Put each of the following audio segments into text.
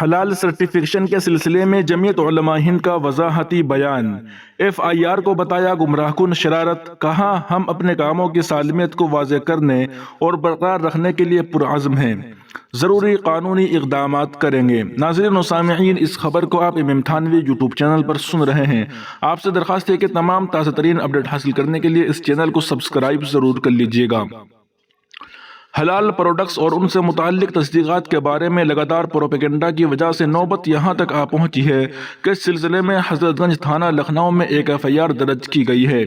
حلال سرٹیفکیشن کے سلسلے میں جمعیت علماء ہند کا وضاحتی بیان۔ FIR کو بتایا گمراہ کن شرارت، کہا ہم اپنے کاموں کی سالمیت کو واضح کرنے اور برقرار رکھنے کے لیے پرعزم ہیں، ضروری قانونی اقدامات کریں گے۔ ناظرین و سامعین، اس خبر کو آپ امام تھانوی یوٹیوب چینل پر سن رہے ہیں۔ آپ سے درخواست ہے کہ تمام تازہ ترین اپڈیٹ حاصل کرنے کے لیے اس چینل کو سبسکرائب ضرور کر لیجیے گا۔ حلال پروڈکٹس اور ان سے متعلق تصدیقات کے بارے میں لگاتار پروپیگنڈا کی وجہ سے نوبت یہاں تک آ پہنچی ہے کہ اس سلسلے میں حضرت گنج تھانہ لکھنؤ میں ایک FIR درج کی گئی ہے،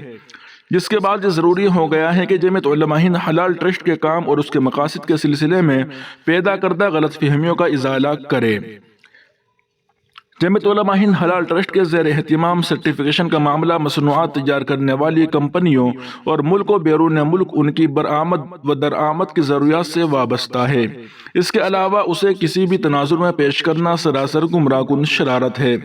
جس کے بعد یہ ضروری ہو گیا ہے کہ جمعیت علماء ہند حلال ٹرسٹ کے کام اور اس کے مقاصد کے سلسلے میں پیدا کردہ غلط فہمیوں کا ازالہ کرے۔ جمعیت علماء ہند حلال ٹرسٹ کے زیر اہتمام سرٹیفکیشن کا معاملہ مصنوعات تیار کرنے والی کمپنیوں اور ملک و بیرون ملک ان کی برآمد و درآمد کی ضروریات سے وابستہ ہے۔ اس کے علاوہ اسے کسی بھی تناظر میں پیش کرنا سراسر گمراہ کن شرارت ہے۔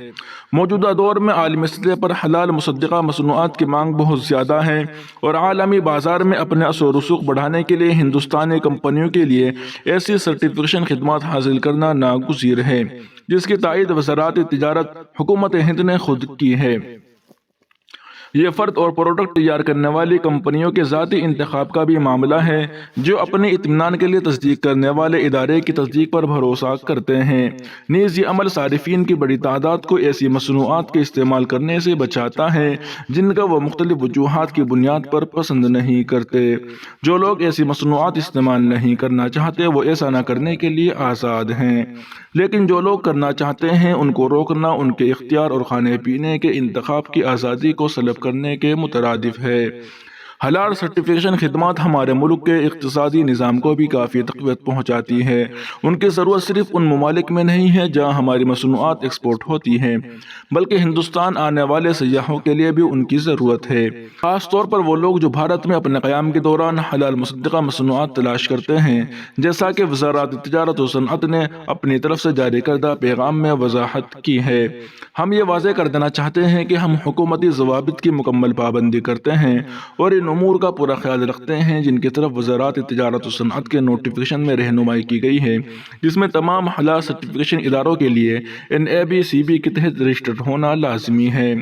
موجودہ دور میں عالمی سطح پر حلال مصدقہ مصنوعات کی مانگ بہت زیادہ ہے اور عالمی بازار میں اپنے اثر و رسوخ بڑھانے کے لیے ہندوستانی کمپنیوں کے لیے ایسی سرٹیفکیشن خدمات حاصل کرنا ناگزیر ہے، جس کی تائید وزارت تجارت حکومت ہند نے خود کی ہے۔ یہ فرد اور پروڈکٹ تیار کرنے والی کمپنیوں کے ذاتی انتخاب کا بھی معاملہ ہے، جو اپنے اطمینان کے لیے تصدیق کرنے والے ادارے کی تصدیق پر بھروسہ کرتے ہیں۔ نیز یہ عمل صارفین کی بڑی تعداد کو ایسی مصنوعات کے استعمال کرنے سے بچاتا ہے جن کا وہ مختلف وجوہات کی بنیاد پر پسند نہیں کرتے۔ جو لوگ ایسی مصنوعات استعمال نہیں کرنا چاہتے وہ ایسا نہ کرنے کے لیے آزاد ہیں، لیکن جو لوگ کرنا چاہتے ہیں ان کو روکنا ان کے اختیار اور کھانے پینے کے انتخاب کی آزادی کو سلب کرنے کے مترادف ہے۔ حلال سرٹیفکیشن خدمات ہمارے ملک کے اقتصادی نظام کو بھی کافی تقویت پہنچاتی ہے۔ ان کی ضرورت صرف ان ممالک میں نہیں ہے جہاں ہماری مصنوعات ایکسپورٹ ہوتی ہیں، بلکہ ہندوستان آنے والے سیاحوں کے لیے بھی ان کی ضرورت ہے، خاص طور پر وہ لوگ جو بھارت میں اپنے قیام کے دوران حلال مصدقہ مصنوعات تلاش کرتے ہیں، جیسا کہ وزارت تجارت و صنعت نے اپنی طرف سے جاری کردہ پیغام میں وضاحت کی ہے۔ ہم یہ واضح کر دینا چاہتے ہیں کہ ہم حکومتی ضوابط کی مکمل پابندی کرتے ہیں اور ان امور کا پورا خیال رکھتے ہیں جن کی طرف وزارت تجارت و صنعت کے نوٹیفکیشن میں رہنمائی کی گئی ہے، جس میں تمام حلال سرٹیفکیشن اداروں کے لیے NABCB کے تحت رجسٹرڈ ہونا لازمی ہے۔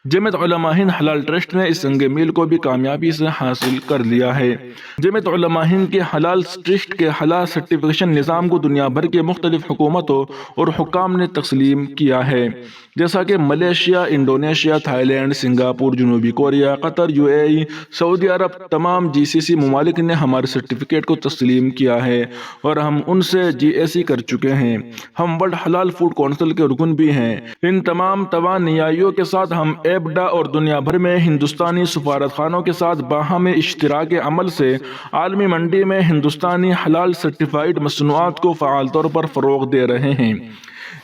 جمعیت علماء ہند حلال ٹرسٹ نے اس سنگ میل کو بھی کامیابی سے حاصل کر لیا ہے۔ جمعیت علماء ہند کے حلال ٹرسٹ کے حلال سرٹیفکیشن نظام کو دنیا بھر کے مختلف حکومتوں اور حکام نے تسلیم کیا ہے، جیسا کہ Malaysia, Indonesia, Thailand, Singapore, جنوبی کوریا، قطر، UAE، سعودی عرب، تمام GCC ممالک نے ہمارے سرٹیفکیٹ کو تسلیم کیا ہے اور ہم ان سے GAC کر چکے ہیں۔ ہم ورلڈ حلال فوڈ کونسل کے رکن بھی ہیں۔ ان تمام توانائیوں کے ساتھ ہم ایبڈا اور دنیا بھر میں ہندوستانی سفارت خانوں کے ساتھ باہمی اشتراک عمل سے عالمی منڈی میں ہندوستانی حلال سرٹیفائیڈ مصنوعات کو فعال طور پر فروغ دے رہے ہیں۔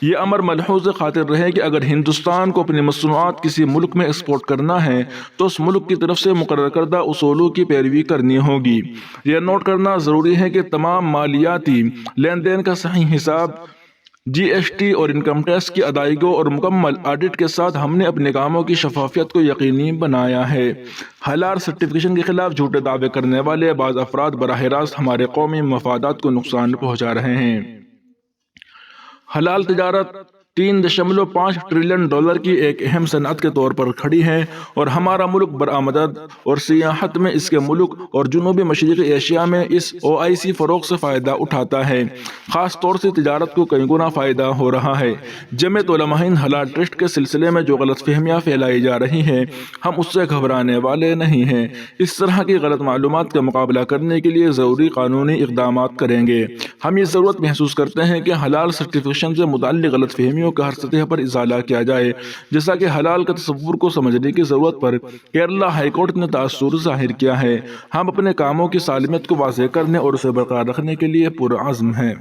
یہ امر ملحوظ خاطر رہے کہ اگر ہندوستان کو اپنی مصنوعات کسی ملک میں ایکسپورٹ کرنا ہے تو اس ملک کی طرف سے مقرر کردہ اصولوں کی پیروی کرنی ہوگی۔ یہ نوٹ کرنا ضروری ہے کہ تمام مالیاتی لین دین کا صحیح حساب، GST اور انکم ٹیکس کی ادائیگیوں اور مکمل آڈٹ کے ساتھ ہم نے اپنے کاموں کی شفافیت کو یقینی بنایا ہے۔ حلال سرٹیفکیشن کے خلاف جھوٹے دعوے کرنے والے بعض افراد براہ راست ہمارے قومی مفادات کو نقصان پہنچا رہے ہیں۔ حلال تجارت $3.5 ٹریلین کی ایک اہم صنعت کے طور پر کھڑی ہے اور ہمارا ملک برآمدات اور سیاحت میں اس کے ملک اور جنوبی مشرقی ایشیا میں اس OIC فروغ سے فائدہ اٹھاتا ہے۔ خاص طور سے تجارت کو کئی گنا فائدہ ہو رہا ہے۔ جمعیت علماء ہند حلال ٹرسٹ کے سلسلے میں جو غلط فہمیاں پھیلائی جا رہی ہیں، ہم اس سے گھبرانے والے نہیں ہیں۔ اس طرح کی غلط معلومات کا مقابلہ کرنے کے لیے ضروری قانونی اقدامات کریں گے۔ ہم یہ ضرورت محسوس کرتے ہیں کہ حلال سرٹیفکیشن سے متعلق غلط فہمیوں کا ہر سطح پر ازالہ کیا جائے، جیسا کہ حلال کے تصور کو سمجھنے کی ضرورت پر کیرلا ہائی کورٹ نے تاثر ظاہر کیا ہے۔ ہم اپنے کاموں کی سالمیت کو واضح کرنے اور اسے برقرار رکھنے کے لیے پرعزم ہیں۔